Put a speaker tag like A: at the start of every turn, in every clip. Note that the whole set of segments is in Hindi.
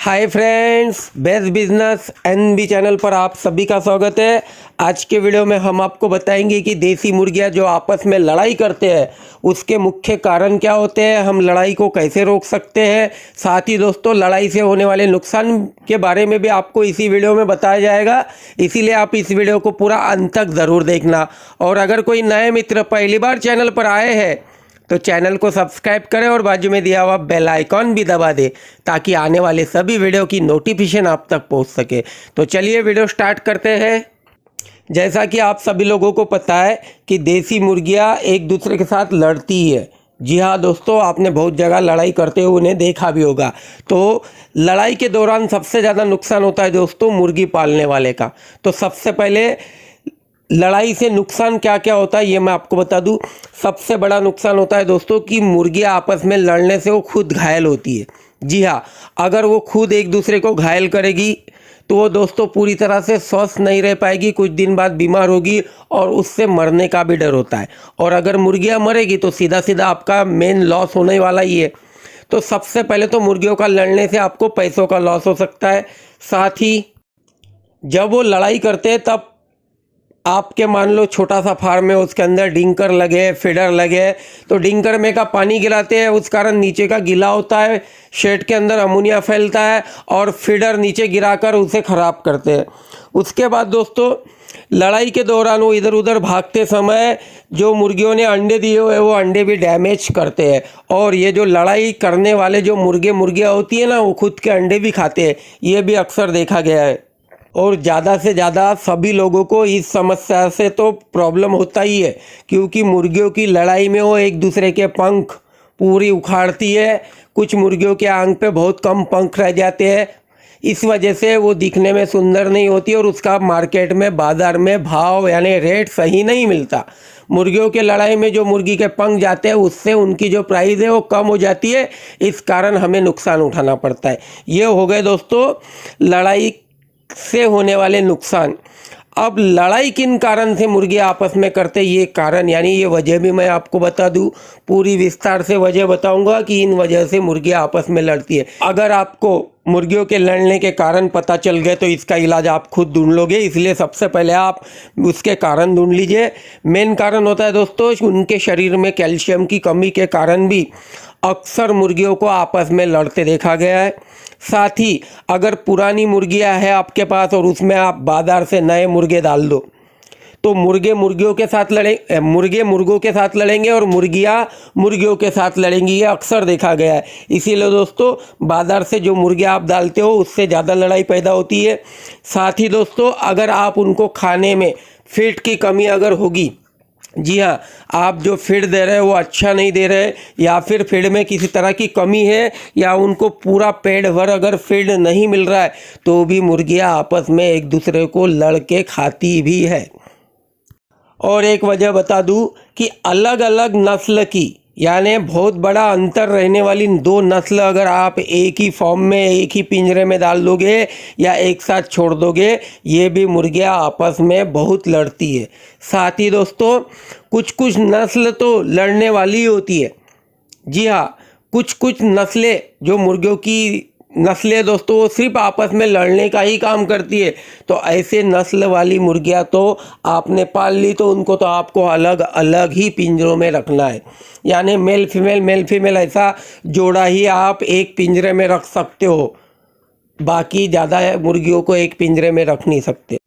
A: हाय friends, best business NB channel पर आप सभी का स्वागत है। आज के वीडियो में हम आपको बताएंगे कि देसी मुर्गियां जो आपस में लड़ाई करते हैं उसके मुख्य कारण क्या होते हैं, हम लड़ाई को कैसे रोक सकते हैं। साथ ही दोस्तों, लड़ाई से होने वाले नुकसान के बारे में भी आपको इसी वीडियो में बताया जाएगा, इसीलिए आप इस वीडियो को पूरा अंत तक ज़रूर देखना। और अगर कोई नए मित्र पहली बार चैनल पर आए हैं तो चैनल को सब्सक्राइब करें और बाजू में दिया हुआ बेल आइकॉन भी दबा दें ताकि आने वाले सभी वीडियो की नोटिफिकेशन आप तक पहुंच सके। तो चलिए वीडियो स्टार्ट करते हैं। जैसा कि आप सभी लोगों को पता है कि देसी मुर्गियां एक दूसरे के साथ लड़ती है। जी हाँ दोस्तों, आपने बहुत जगह लड़ाई करते हुए उन्हें देखा भी होगा। तो लड़ाई के दौरान सबसे ज़्यादा नुकसान होता है दोस्तों मुर्गी पालने वाले का। तो सबसे पहले लड़ाई से नुकसान क्या क्या होता है ये मैं आपको बता दूं। सबसे बड़ा नुकसान होता है दोस्तों कि मुर्गियां आपस में लड़ने से वो खुद घायल होती है। जी हाँ, अगर वो खुद एक दूसरे को घायल करेगी तो वो दोस्तों पूरी तरह से स्वस्थ नहीं रह पाएगी, कुछ दिन बाद बीमार होगी और उससे मरने का भी डर होता है। और अगर मुर्गियां मरेगी तो सीधा सीधा आपका मेन लॉस होने वाला ही है। तो सबसे पहले तो मुर्गियों का लड़ने से आपको पैसों का लॉस हो सकता है। साथ ही जब वो लड़ाई करते हैं तब आपके मान लो छोटा सा फार्म है, उसके अंदर डिंकर लगे, फीडर लगे, तो डिंकर में का पानी गिराते हैं, उस कारण नीचे का गीला होता है, शेड के अंदर अमोनिया फैलता है और फीडर नीचे गिराकर उसे ख़राब करते हैं। उसके बाद दोस्तों, लड़ाई के दौरान वो इधर उधर भागते समय जो मुर्गियों ने अंडे दिए हुए वो अंडे भी डैमेज करते हैं। और ये जो लड़ाई करने वाले जो मुर्गियाँ होती है ना, वो खुद के अंडे भी खाते हैं, ये भी अक्सर देखा गया है। और ज़्यादा से ज़्यादा सभी लोगों को इस समस्या से तो प्रॉब्लम होता ही है, क्योंकि मुर्गियों की लड़ाई में वो एक दूसरे के पंख पूरी उखाड़ती है। कुछ मुर्गियों के आंख पे बहुत कम पंख रह जाते हैं, इस वजह से वो दिखने में सुंदर नहीं होती और उसका मार्केट में बाज़ार में भाव यानी रेट सही नहीं मिलता। मुर्गियों के लड़ाई में जो मुर्गी के पंख जाते हैं उससे उनकी जो प्राइस है वो कम हो जाती है, इस कारण हमें नुकसान उठाना पड़ता है। ये हो गए दोस्तों लड़ाई से होने वाले नुकसान। अब लड़ाई किन कारण से मुर्गियाँ आपस में करते, ये कारण यानी ये वजह भी मैं आपको बता दूं, पूरी विस्तार से वजह बताऊंगा कि इन वजह से मुर्गियाँ आपस में लड़ती है। अगर आपको मुर्गियों के लड़ने के कारण पता चल गए तो इसका इलाज आप खुद ढूंढ लोगे, इसलिए सबसे पहले आप उसके कारण ढूंढ लीजिए। मेन कारण होता है दोस्तों उनके शरीर में कैल्शियम की कमी के कारण भी अक्सर मुर्गियों को आपस में लड़ते देखा गया है। साथ ही अगर पुरानी मुर्गियां हैं आपके पास और उसमें आप बाजार से नए मुर्गे डाल दो तो मुर्गे मुर्गियों के साथ मुर्गे मुर्गों के साथ लड़ेंगे और मुर्गियां मुर्गियों के साथ लड़ेंगी, ये अक्सर देखा गया है। इसीलिए दोस्तों बाजार से जो मुर्गियां आप डालते हो उससे ज़्यादा लड़ाई पैदा होती है। साथ ही दोस्तों, अगर आप उनको खाने में फीड की कमी अगर होगी, जी हाँ, आप जो फीड दे रहे हैं वो अच्छा नहीं दे रहे या फिर फीड में किसी तरह की कमी है या उनको पूरा पेट भर अगर फीड नहीं मिल रहा है तो भी मुर्गियाँ आपस में एक दूसरे को लड़ के खाती भी है। और एक वजह बता दूं कि अलग अलग नस्ल की यानी बहुत बड़ा अंतर रहने वाली दो नस्ल अगर आप एक ही फॉर्म में एक ही पिंजरे में डाल दोगे या एक साथ छोड़ दोगे, ये भी मुर्गियाँ आपस में बहुत लड़ती है। साथ ही दोस्तों, कुछ कुछ नस्ल तो लड़ने वाली होती है। जी हाँ, कुछ कुछ नस्लें जो मुर्गियों की नस्लें दोस्तों वो सिर्फ आपस में लड़ने का ही काम करती है। तो ऐसे नस्ल वाली मुर्गियां तो आपने पाल ली तो उनको तो आपको अलग अलग ही पिंजरों में रखना है, यानी मेल फीमेल ऐसा जोड़ा ही आप एक पिंजरे में रख सकते हो, बाकी ज़्यादा मुर्गियों को एक पिंजरे में रख नहीं सकते।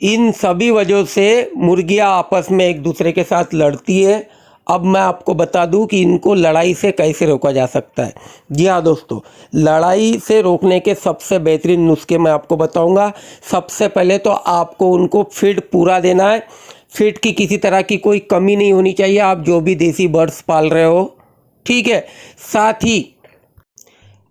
A: इन सभी वजहों से मुर्गियां आपस में एक दूसरे के साथ लड़ती है। अब मैं आपको बता दूं कि इनको लड़ाई से कैसे रोका जा सकता है। जी हाँ दोस्तों, लड़ाई से रोकने के सबसे बेहतरीन नुस्खे मैं आपको बताऊंगा। सबसे पहले तो आपको उनको फीड पूरा देना है, फीड की किसी तरह की कोई कमी नहीं होनी चाहिए, आप जो भी देसी बर्ड्स पाल रहे हो, ठीक है। साथ ही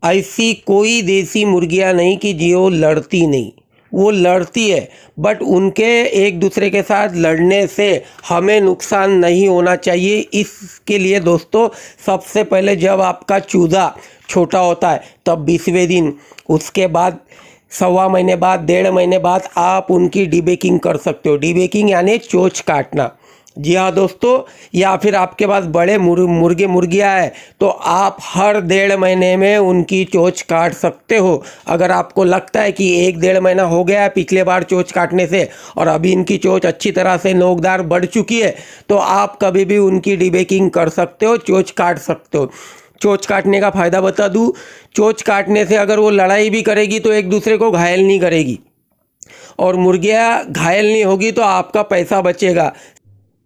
A: ऐसी कोई देसी मुर्गियाँ नहीं कि जो लड़ती नहीं, वो लड़ती है, बट उनके एक दूसरे के साथ लड़ने से हमें नुकसान नहीं होना चाहिए। इसके लिए दोस्तों सबसे पहले जब आपका चूजा छोटा होता है तब 20वें दिन, उसके बाद 1.25 महीने बाद, 1.5 महीने बाद आप उनकी डीबेकिंग कर सकते हो। डीबेकिंग यानी चोंच काटना। जी हाँ दोस्तों, या फिर आपके पास बड़े मुर्गे मुर्गियाँ हैं तो आप हर 1.5 महीने में उनकी चोंच काट सकते हो। अगर आपको लगता है कि 1-1.5 महीना हो गया है पिछले बार चोंच काटने से और अभी इनकी चोंच अच्छी तरह से नोकदार बढ़ चुकी है, तो आप कभी भी उनकी डिबेकिंग कर सकते हो, चोंच काट सकते हो। चोंच काटने का फ़ायदा बता दूँ, चोंच काटने से अगर वो लड़ाई भी करेगी तो एक दूसरे को घायल नहीं करेगी, और मुर्गियाँ घायल नहीं होगी तो आपका पैसा बचेगा।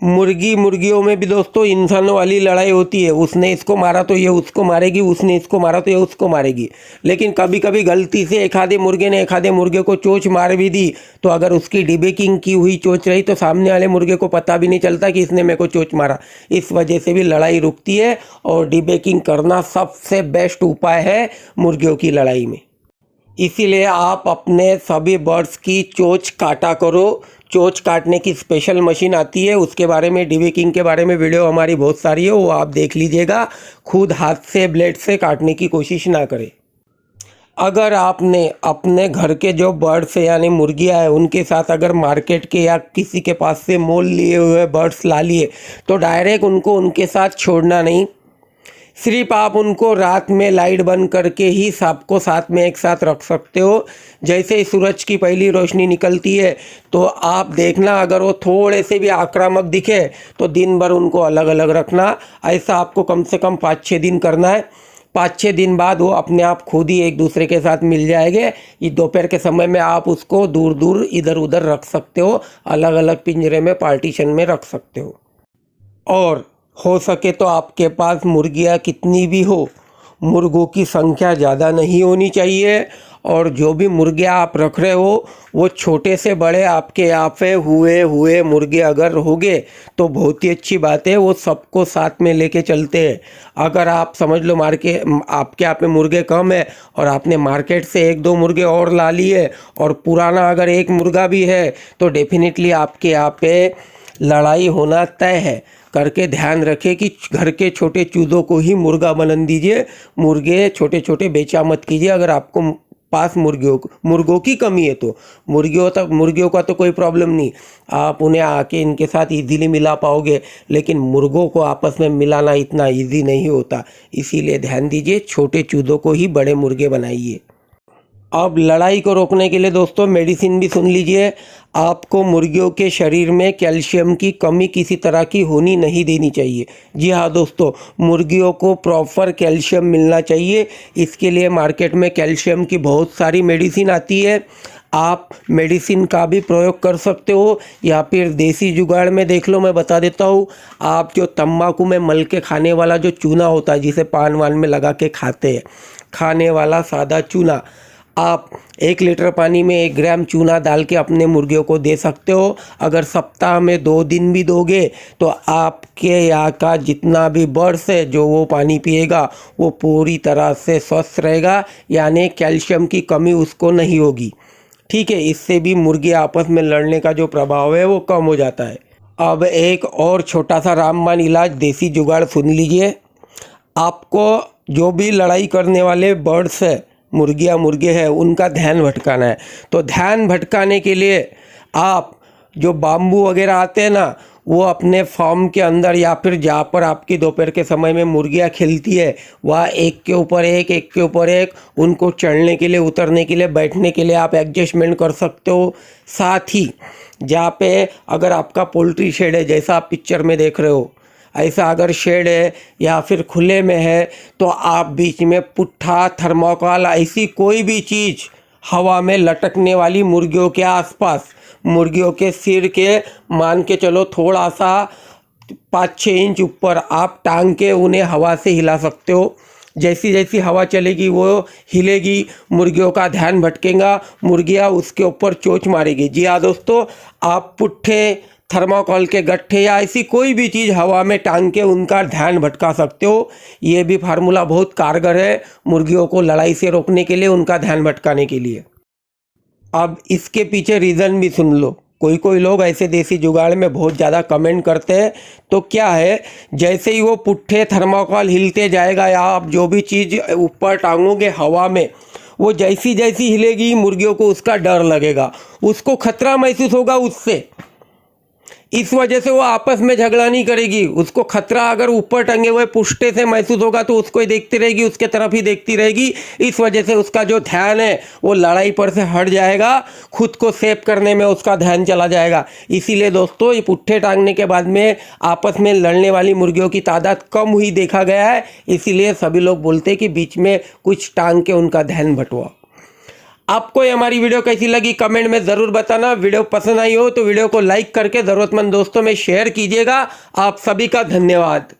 A: मुर्गियों में भी दोस्तों इंसानों वाली लड़ाई होती है, उसने इसको मारा तो ये उसको मारेगी, उसने इसको मारा तो ये उसको मारेगी। लेकिन कभी कभी गलती से एक आधे मुर्गे ने एक आधे मुर्गे को चोंच मार भी दी, तो अगर उसकी डिबेकिंग की हुई चोंच रही तो सामने वाले मुर्गे को पता भी नहीं चलता कि इसने मेरे को चोंच मारा। इस वजह से भी लड़ाई रुकती है, और डिबेकिंग करना सबसे बेस्ट उपाय है मुर्गियों की लड़ाई में। इसीलिए आप अपने सभी बर्ड्स की चोंच काटा करो। चोंच काटने की स्पेशल मशीन आती है, उसके बारे में, डिबेकिंग के बारे में वीडियो हमारी बहुत सारी है, वो आप देख लीजिएगा। खुद हाथ से ब्लेड से काटने की कोशिश ना करें। अगर आपने अपने घर के जो बर्ड्स है यानी मुर्गियाँ हैं उनके साथ अगर मार्केट के या किसी के पास से मोल लिए हुए बर्ड्स ला लिए तो डायरेक्ट उनको उनके साथ छोड़ना नहीं। सिर्फ आप उनको रात में लाइट बंद करके ही सबको साथ में एक साथ रख सकते हो। जैसे ही सूरज की पहली रोशनी निकलती है तो आप देखना, अगर वो थोड़े से भी आक्रामक दिखे तो दिन भर उनको अलग अलग रखना। ऐसा आपको कम से कम 5-6 दिन करना है। 5-6 दिन बाद वो अपने आप खुद ही एक दूसरे के साथ मिल जाएंगे। ये दोपहर के समय में आप उसको दूर दूर इधर उधर रख सकते हो, अलग अलग पिंजरे में पार्टीशन में रख सकते हो। और हो सके तो आपके पास मुर्गियाँ कितनी भी हो, मुर्गों की संख्या ज़्यादा नहीं होनी चाहिए। और जो भी मुर्गियाँ आप रख रहे हो वो छोटे से बड़े आपके यहाँ पे हुए मुर्गे अगर होंगे तो बहुत ही अच्छी बात है, वो सबको साथ में लेके चलते हैं। अगर आप समझ लो आपके यहाँ पे मुर्गे कम है और आपने मार्केट से 1-2 मुर्गे और ला लिए और पुराना अगर एक मुर्गा भी है तो डेफिनेटली आपके यहाँ पे लड़ाई होना तय है। करके ध्यान रखें कि घर के छोटे चूज़ों को ही मुर्गा बना दीजिए, मुर्गे छोटे छोटे बेचा मत कीजिए। अगर आपको पास मुर्गों की कमी है तो मुर्गियों का तो कोई प्रॉब्लम नहीं, आप उन्हें आके इनके साथ इजीली मिला पाओगे, लेकिन मुर्गों को आपस में मिलाना इतना इजी नहीं होता। इसीलिए ध्यान दीजिए, छोटे चूज़ों को ही बड़े मुर्गे बनाइए। अब लड़ाई को रोकने के लिए दोस्तों मेडिसिन भी सुन लीजिए। आपको मुर्गियों के शरीर में कैल्शियम की कमी किसी तरह की होनी नहीं देनी चाहिए। जी हाँ दोस्तों, मुर्गियों को प्रॉपर कैल्शियम मिलना चाहिए। इसके लिए मार्केट में कैल्शियम की बहुत सारी मेडिसिन आती है। आप मेडिसिन का भी प्रयोग कर सकते हो, या फिर देसी जुगाड़ में देख लो, मैं बता देता हूँ। आप जो तम्बाकू में मल के खाने वाला जो चूना होता है, जिसे पान वान में लगा के खाते हैं, खाने वाला सादा चूना, आप 1 लीटर पानी में 1 ग्राम चूना डाल के अपने मुर्गियों को दे सकते हो। अगर सप्ताह में 2 दिन भी दोगे तो आपके यहाँ का जितना भी बर्ड्स है जो वो पानी पिएगा वो पूरी तरह से स्वस्थ रहेगा, यानी कैल्शियम की कमी उसको नहीं होगी। ठीक है, इससे भी मुर्गी आपस में लड़ने का जो प्रभाव है वो कम हो जाता है। अब एक और छोटा सा रामबाण इलाज, देसी जुगाड़ सुन लीजिए। आपको जो भी लड़ाई करने वाले बर्ड्स है, मुर्गियाँ मुर्गे हैं, उनका ध्यान भटकाना है। तो ध्यान भटकाने के लिए आप जो बाम्बू वगैरह आते हैं ना, वो अपने फार्म के अंदर या फिर जहाँ पर आपकी दोपहर के समय में मुर्गियाँ खेलती है वहाँ एक के ऊपर एक उनको चढ़ने के लिए, उतरने के लिए, बैठने के लिए आप एडजस्टमेंट कर सकते हो। साथ ही जहाँ पे अगर आपका पोल्ट्री शेड है, जैसा आप पिक्चर में देख रहे हो, ऐसा अगर शेड है या फिर खुले में है तो आप बीच में पुट्ठा, थर्मोकोल, ऐसी कोई भी चीज़ हवा में लटकने वाली मुर्गियों के आसपास, मुर्गियों के सिर के मान के चलो थोड़ा सा 5-6 इंच ऊपर आप टांग के उन्हें हवा से हिला सकते हो। जैसी जैसी हवा चलेगी वो हिलेगी, मुर्गियों का ध्यान भटकेगा, मुर्गियाँ उसके ऊपर चोंच मारेगी। जी हाँ दोस्तों, आप पुट्ठे, थर्माकोल के गट्ठे या ऐसी कोई भी चीज़ हवा में टांग के उनका ध्यान भटका सकते हो। ये भी फार्मूला बहुत कारगर है मुर्गियों को लड़ाई से रोकने के लिए, उनका ध्यान भटकाने के लिए। अब इसके पीछे रीज़न भी सुन लो। कोई लोग ऐसे देसी जुगाड़ में बहुत ज़्यादा कमेंट करते हैं, तो क्या है, जैसे ही वो पुट्ठे थर्माकोल हिलते जाएगा या आप जो भी चीज़ ऊपर टांगोगे हवा में, वो जैसी जैसी हिलेगी मुर्गियों को उसका डर लगेगा, उसको खतरा महसूस होगा उससे। इस वजह से वो आपस में झगड़ा नहीं करेगी। उसको खतरा अगर ऊपर टंगे हुए पुष्टे से महसूस होगा तो उसको ही देखती रहेगी, उसके तरफ ही देखती रहेगी। इस वजह से उसका जो ध्यान है वो लड़ाई पर से हट जाएगा, खुद को सेव करने में उसका ध्यान चला जाएगा। इसीलिए दोस्तों ये पुट्ठे टांगने के बाद में आपस में लड़ने वाली मुर्गियों की तादाद कम हुई देखा गया है। इसीलिए सभी लोग बोलते हैं कि बीच में कुछ टांग के उनका ध्यान बंटवाओ। आपको ये हमारी वीडियो कैसी लगी कमेंट में ज़रूर बताना। वीडियो पसंद आई हो तो वीडियो को लाइक करके ज़रूरतमंद दोस्तों में शेयर कीजिएगा। आप सभी का धन्यवाद।